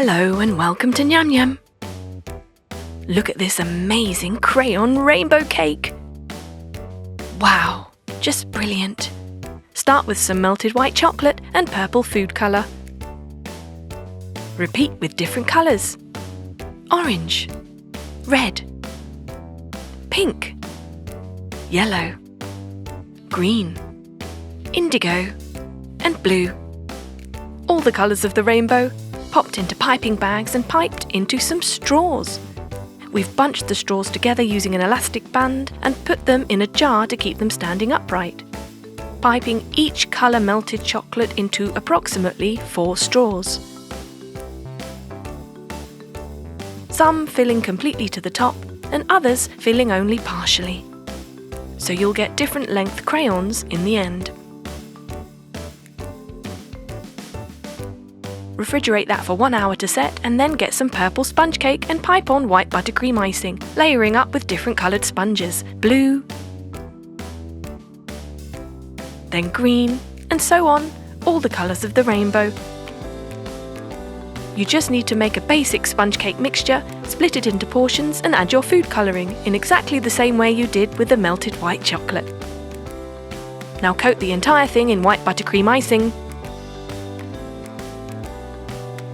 Hello and welcome to Nyam Nyam. Look at this amazing crayon rainbow cake. Wow, just brilliant. Start with some melted white chocolate and purple food colour. Repeat with different colours. Orange, red, pink, yellow, green, indigo and blue. All the colours of the rainbow popped into piping bags and piped into some straws. We've bunched the straws together using an elastic band and put them in a jar to keep them standing upright, piping each colour melted chocolate into approximately 4 straws. Some filling completely to the top and others filling only partially. So you'll get different length crayons in the end. Refrigerate that for 1 hour to set and then get some purple sponge cake and pipe on white buttercream icing, layering up with different coloured sponges, blue, then green, and so on, all the colours of the rainbow. You just need to make a basic sponge cake mixture, split it into portions and add your food colouring in exactly the same way you did with the melted white chocolate. Now coat the entire thing in white buttercream icing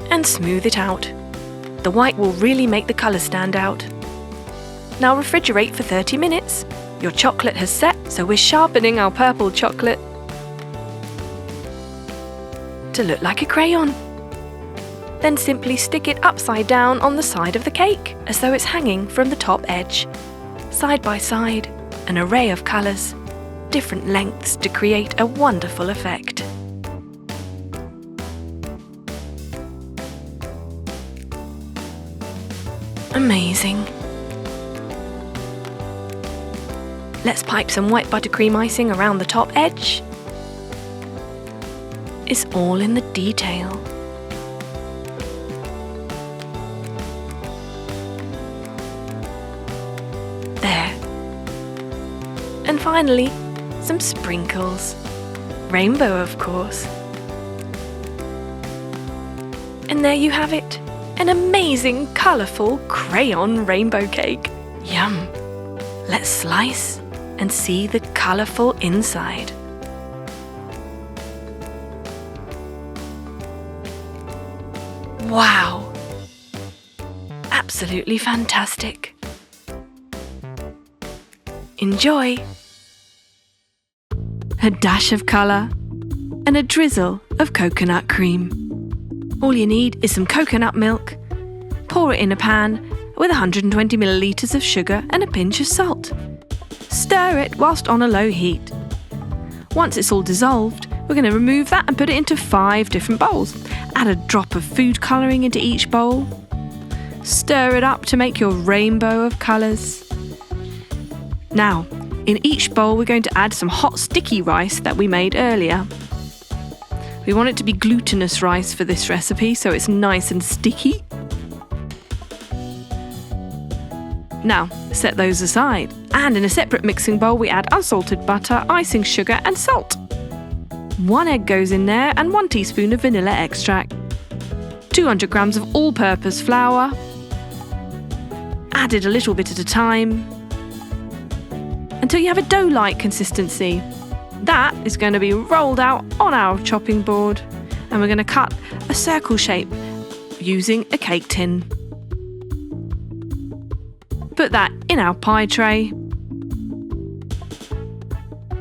and smooth it out. The white will really make the colour stand out. Now refrigerate for 30 minutes. Your chocolate has set, so we're sharpening our purple chocolate to look like a crayon. Then simply stick it upside down on the side of the cake, as though it's hanging from the top edge. Side by side, an array of colours, different lengths to create a wonderful effect. Amazing. Let's pipe some white buttercream icing around the top edge. It's all in the detail. There. And finally, some sprinkles. Rainbow, of course. And there you have it. An amazing, colourful crayon rainbow cake. Yum! Let's slice and see the colourful inside. Wow! Absolutely fantastic. Enjoy! A dash of colour and a drizzle of coconut cream. All you need is some coconut milk. Pour it in a pan with 120 millilitres of sugar and a pinch of salt. Stir it whilst on a low heat. Once it's all dissolved, we're going to remove that and put it into 5 different bowls. Add a drop of food colouring into each bowl. Stir it up to make your rainbow of colours. Now, in each bowl we're going to add some hot sticky rice that we made earlier. We want it to be glutinous rice for this recipe, so it's nice and sticky. Now, set those aside. And in a separate mixing bowl, we add unsalted butter, icing sugar and salt. 1 egg goes in there and 1 teaspoon of vanilla extract. 200 grams of all-purpose flour. Added a little bit at a time until you have a dough-like consistency. That is going to be rolled out on our chopping board, and we're going to cut a circle shape using a cake tin. Put that in our pie tray,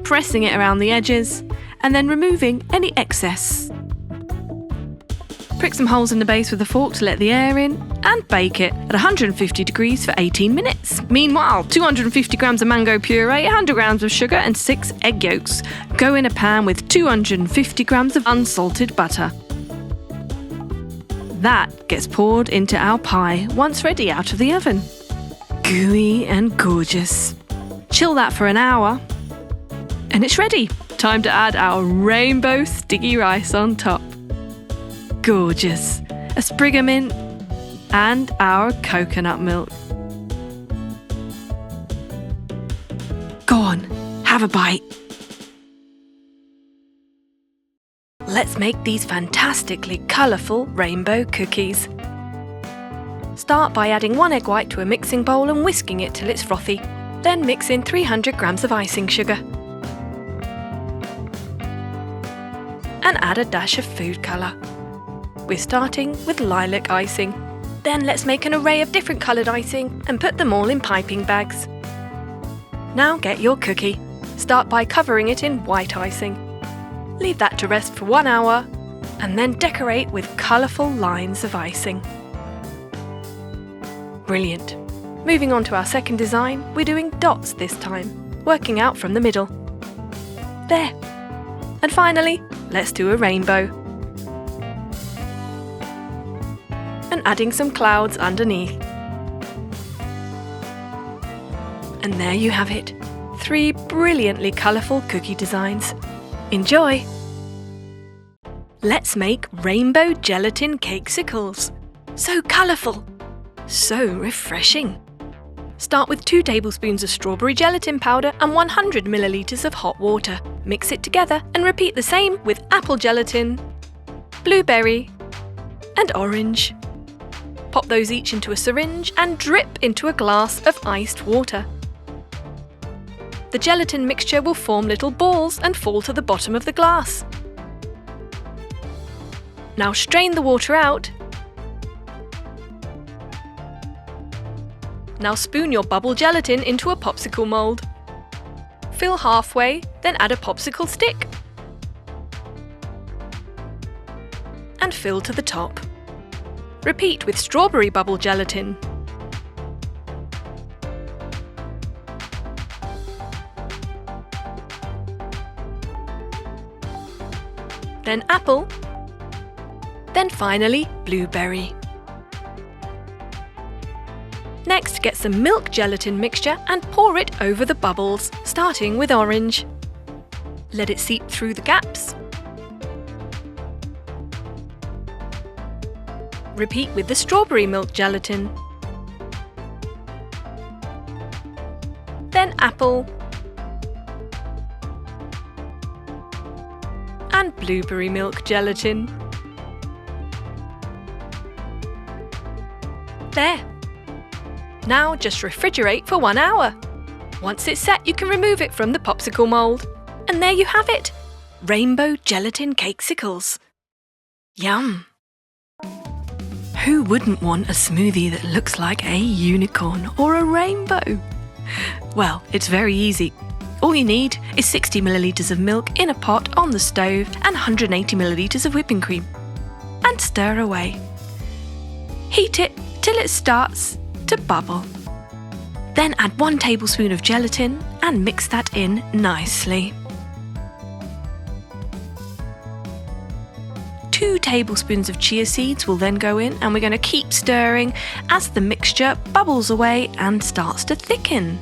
pressing it around the edges and then removing any excess. Prick some holes in the base with a fork to let the air in and bake it at 150 degrees for 18 minutes. Meanwhile, 250 grams of mango puree, 100 grams of sugar and 6 egg yolks go in a pan with 250 grams of unsalted butter. That gets poured into our pie once ready out of the oven. Gooey and gorgeous. Chill that for an hour and it's ready. Time to add our rainbow sticky rice on top. Gorgeous. A sprig of mint and our coconut milk. Go on, have a bite. Let's make these fantastically colourful rainbow cookies. Start by adding 1 egg white to a mixing bowl and whisking it till it's frothy. Then mix in 300 grams of icing sugar. And add a dash of food colour. We're starting with lilac icing. Then let's make an array of different coloured icing and put them all in piping bags. Now get your cookie. Start by covering it in white icing. Leave that to rest for 1 hour and then decorate with colourful lines of icing. Brilliant! Moving on to our second design, we're doing dots this time, working out from the middle. There! And finally, let's do a rainbow. And adding some clouds underneath. And there you have it, 3 brilliantly colourful cookie designs. Enjoy! Let's make rainbow gelatin cakesicles. So colourful! So refreshing! Start with 2 tablespoons of strawberry gelatin powder and 100 millilitres of hot water. Mix it together and repeat the same with apple gelatin, blueberry and orange. Pop those each into a syringe and drip into a glass of iced water. The gelatin mixture will form little balls and fall to the bottom of the glass. Now strain the water out. Now spoon your bubble gelatin into a popsicle mould. Fill halfway, then add a popsicle stick. And fill to the top. Repeat with strawberry bubble gelatin. Then apple. Then finally blueberry. Next, get some milk gelatin mixture and pour it over the bubbles, starting with orange. Let it seep through the gaps. Repeat with the strawberry milk gelatin. Then apple. And blueberry milk gelatin. There! Now just refrigerate for 1 hour. Once it's set, you can remove it from the popsicle mould. And there you have it! Rainbow gelatin cakesicles. Yum! Who wouldn't want a smoothie that looks like a unicorn or a rainbow? Well, it's very easy. All you need is 60 millilitres of milk in a pot on the stove and 180 millilitres of whipping cream. And stir away. Heat it till it starts to bubble. Then add 1 tablespoon of gelatin and mix that in nicely. 2 tablespoons of chia seeds will then go in, and we're going to keep stirring as the mixture bubbles away and starts to thicken.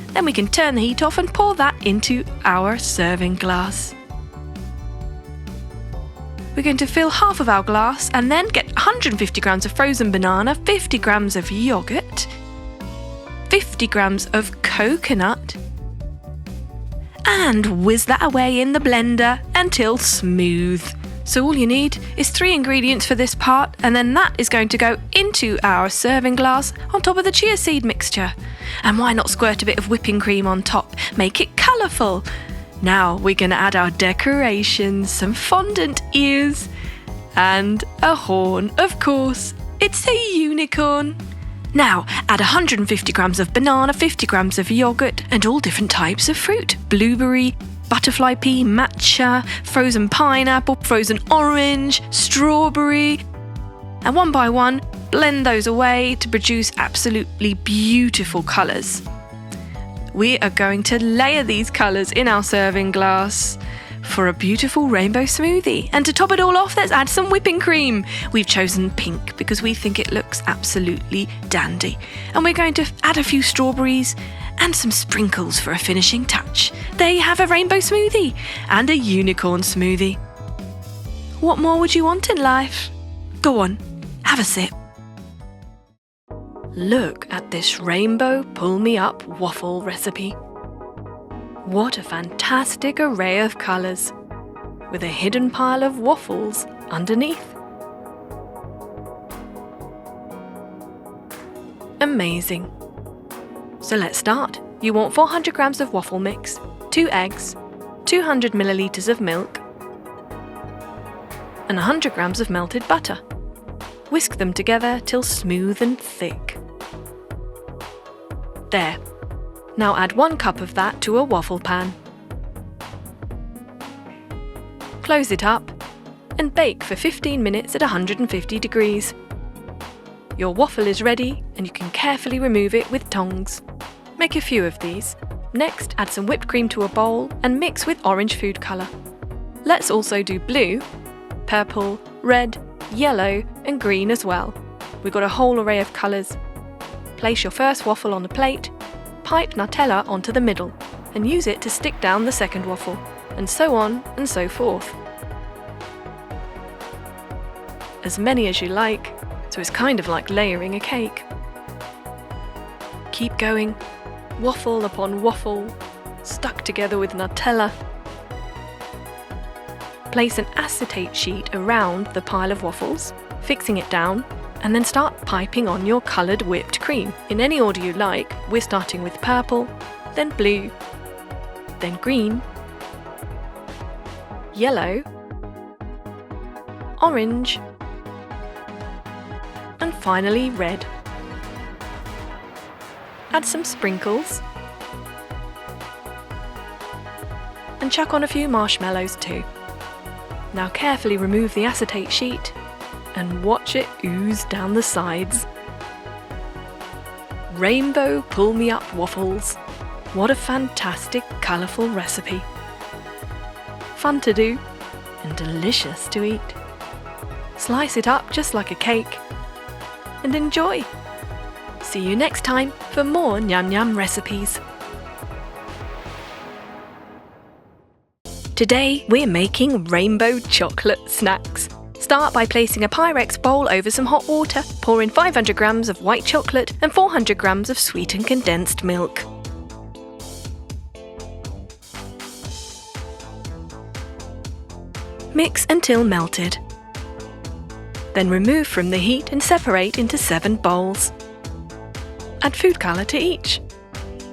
Then we can turn the heat off and pour that into our serving glass. We're going to fill half of our glass and then get 150 grams of frozen banana, 50 grams of yogurt, 50 grams of coconut, and whiz that away in the blender until smooth. So all you need is 3 ingredients for this part, and then that is going to go into our serving glass on top of the chia seed mixture. And why not squirt a bit of whipping cream on top? Make it colourful. Now we're going to add our decorations, some fondant ears, and a horn, of course. It's a unicorn. Now add 150 grams of banana, 50 grams of yogurt, and all different types of fruit. Blueberry, butterfly pea, matcha, frozen pineapple, frozen orange, strawberry. And one by one, blend those away to produce absolutely beautiful colours. We are going to layer these colours in our serving glass for a beautiful rainbow smoothie. And to top it all off, let's add some whipping cream. We've chosen pink because we think it looks absolutely dandy. And we're going to add a few strawberries and some sprinkles for a finishing touch. There you have a rainbow smoothie and a unicorn smoothie. What more would you want in life? Go on, have a sip. Look at this rainbow pull-me-up waffle recipe. What a fantastic array of colours, with a hidden pile of waffles underneath. amazing. So let's start. You want 400 grams of waffle mix, 2 eggs, 200 milliliters of milk, and 100 grams of melted butter. Whisk them together till smooth and thick. There. Now add 1 cup of that to a waffle pan. Close it up and bake for 15 minutes at 150 degrees. Your waffle is ready and you can carefully remove it with tongs. Make a few of these. Next, add some whipped cream to a bowl and mix with orange food colour. Let's also do blue, purple, red, yellow and green as well. We've got a whole array of colours. Place your first waffle on a plate, pipe Nutella onto the middle and use it to stick down the second waffle, and so on and so forth. As many as you like, so it's kind of like layering a cake. Keep going, waffle upon waffle, stuck together with Nutella. Place an acetate sheet around the pile of waffles, fixing it down, and then start piping on your coloured whipped cream. In any order you like, we're starting with purple, then blue, then green, yellow, orange, and finally red. Add some sprinkles and chuck on a few marshmallows too. Now carefully remove the acetate sheet and watch it ooze down the sides. Rainbow pull-me-up waffles. What a fantastic, colourful recipe. Fun to do and delicious to eat. Slice it up just like a cake and enjoy. See you next time for more Nyam Nyam recipes. Today we're making rainbow chocolate snacks. Start by placing a Pyrex bowl over some hot water. Pour in 500 grams of white chocolate and 400 grams of sweetened condensed milk. Mix until melted. Then remove from the heat and separate into 7 bowls. Add food colour to each.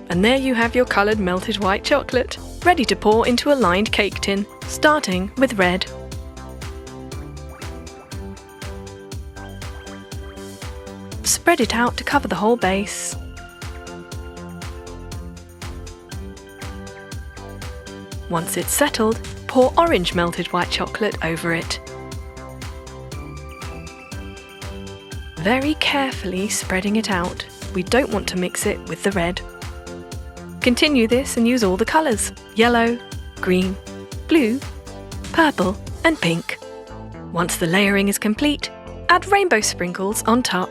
And there you have your coloured melted white chocolate, ready to pour into a lined cake tin, starting with red. Spread it out to cover the whole base. Once it's settled, pour orange melted white chocolate over it. Very carefully spreading it out. We don't want to mix it with the red. Continue this and use all the colours: yellow, green, blue, purple and pink. Once the layering is complete, add rainbow sprinkles on top.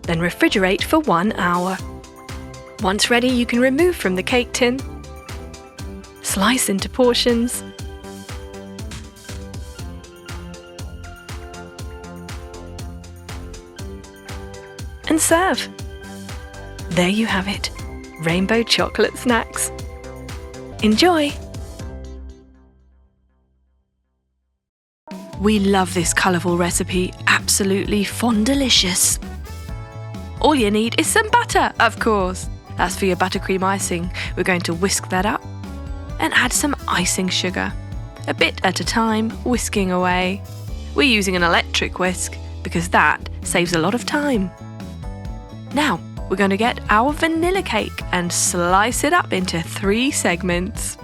Then refrigerate for 1 hour. Once ready, you can remove from the cake tin, slice into portions, and serve. There you have it, rainbow chocolate snacks. Enjoy! We love this colourful recipe, absolutely fondalicious. All you need is some butter, of course. That's for your buttercream icing. We're going to whisk that up and add some icing sugar. A bit at a time, whisking away. We're using an electric whisk because that saves a lot of time. Now, we're going to get our vanilla cake and slice it up into 3 segments.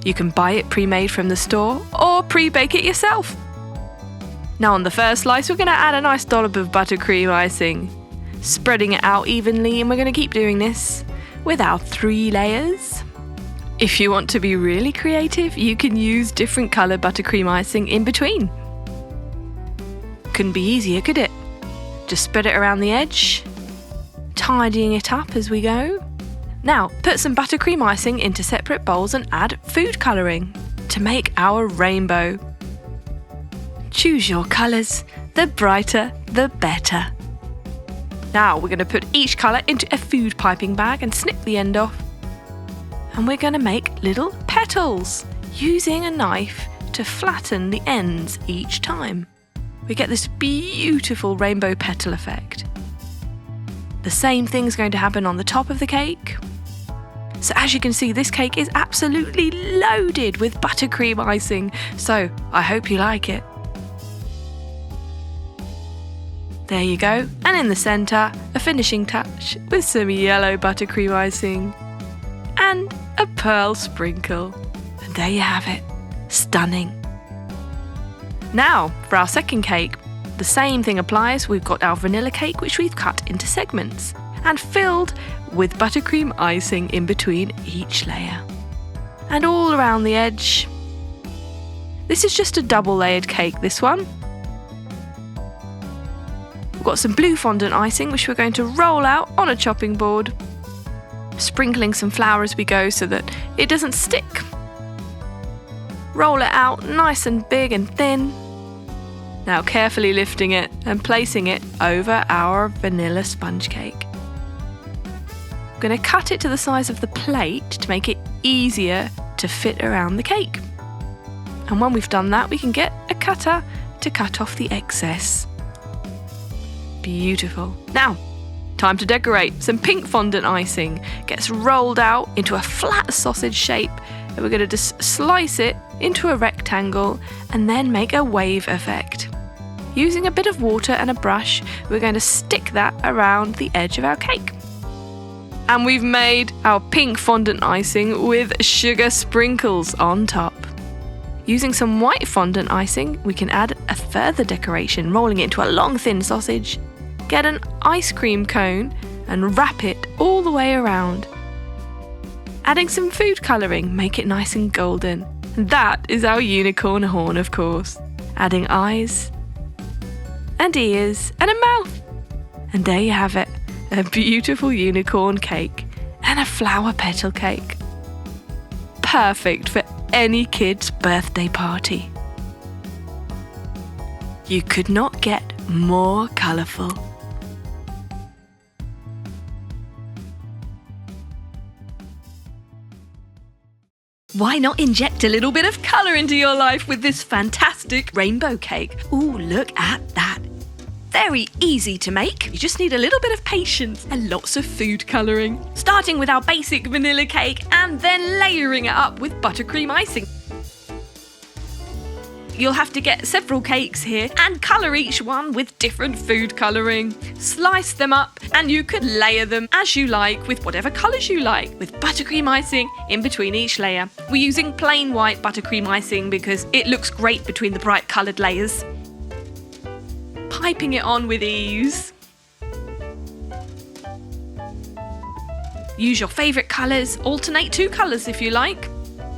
You can buy it pre-made from the store or pre-bake it yourself. Now on the first slice, we're going to add a nice dollop of buttercream icing, spreading it out evenly, and we're going to keep doing this with our 3 layers. If you want to be really creative, you can use different colour buttercream icing in between. Couldn't be easier, could it? Just spread it around the edge, tidying it up as we go. Now, put some buttercream icing into separate bowls and add food colouring to make our rainbow. Choose your colours, the brighter the better. Now we're going to put each colour into a food piping bag and snip the end off. And we're going to make little petals using a knife to flatten the ends each time. We get this beautiful rainbow petal effect. The same thing's going to happen on the top of the cake. So as you can see, this cake is absolutely loaded with buttercream icing, so I hope you like it. There you go, and in the centre, a finishing touch with some yellow buttercream icing and a pearl sprinkle. And there you have it, stunning. Now, for our second cake, the same thing applies. We've got our vanilla cake, which we've cut into segments and filled with buttercream icing in between each layer. And all around the edge. This is just a double layered cake, this one. We've got some blue fondant icing, which we're going to roll out on a chopping board, sprinkling some flour as we go so that it doesn't stick. Roll it out nice and big and thin. Now carefully lifting it and placing it over our vanilla sponge cake. I'm going to cut it to the size of the plate to make it easier to fit around the cake. And when we've done that, we can get a cutter to cut off the excess. Beautiful. Now, time to decorate. Some pink fondant icing gets rolled out into a flat sausage shape, and we're going to just slice it into a rectangle and then make a wave effect. Using a bit of water and a brush, we're going to stick that around the edge of our cake. And we've made our pink fondant icing with sugar sprinkles on top. Using some white fondant icing, we can add a further decoration, rolling it into a long thin sausage. Get an ice cream cone and wrap it all the way around. Adding some food colouring, make it nice and golden. And that is our unicorn horn, of course. Adding eyes and ears and a mouth. And there you have it, a beautiful unicorn cake and a flower petal cake. Perfect for any kid's birthday party. You could not get more colourful. Why not inject a little bit of colour into your life with this fantastic rainbow cake? Ooh, look at that. Very easy to make. You just need a little bit of patience and lots of food colouring. Starting with our basic vanilla cake and then layering it up with buttercream icing. You'll have to get several cakes here and colour each one with different food colouring. Slice them up and you could layer them as you like with whatever colours you like, with buttercream icing in between each layer. We're using plain white buttercream icing because it looks great between the bright coloured layers. Piping it on with ease. Use your favourite colours, alternate 2 colours if you like.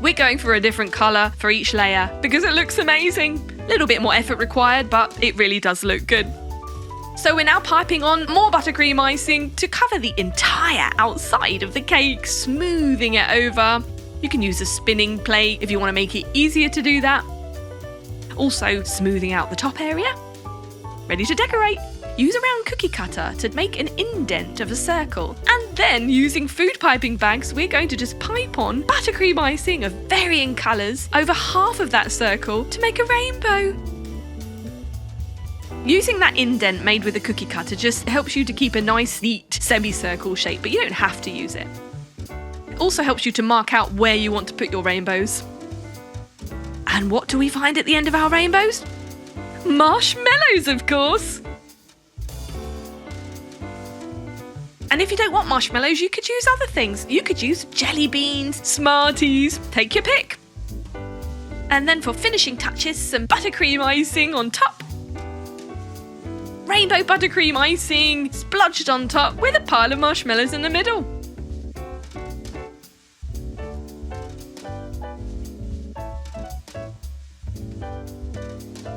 We're going for a different colour for each layer because it looks amazing. A little bit more effort required, but it really does look good. So we're now piping on more buttercream icing to cover the entire outside of the cake, smoothing it over. You can use a spinning plate if you want to make it easier to do that. Also smoothing out the top area. Ready to decorate. Use a round cookie cutter to make an indent of a circle. And then using food piping bags, we're going to just pipe on buttercream icing of varying colours over half of that circle to make a rainbow. Using that indent made with a cookie cutter just helps you to keep a nice, neat semicircle shape, but you don't have to use it. It also helps you to mark out where you want to put your rainbows. And what do we find at the end of our rainbows? Marshmallows, of course! And if you don't want marshmallows, you could use other things. You could use jelly beans, Smarties, take your pick. And then for finishing touches, some buttercream icing on top. Rainbow buttercream icing splodged on top with a pile of marshmallows in the middle.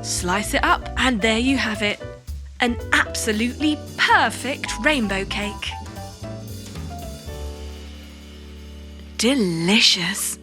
Slice it up and there you have it. An absolutely perfect rainbow cake. Delicious.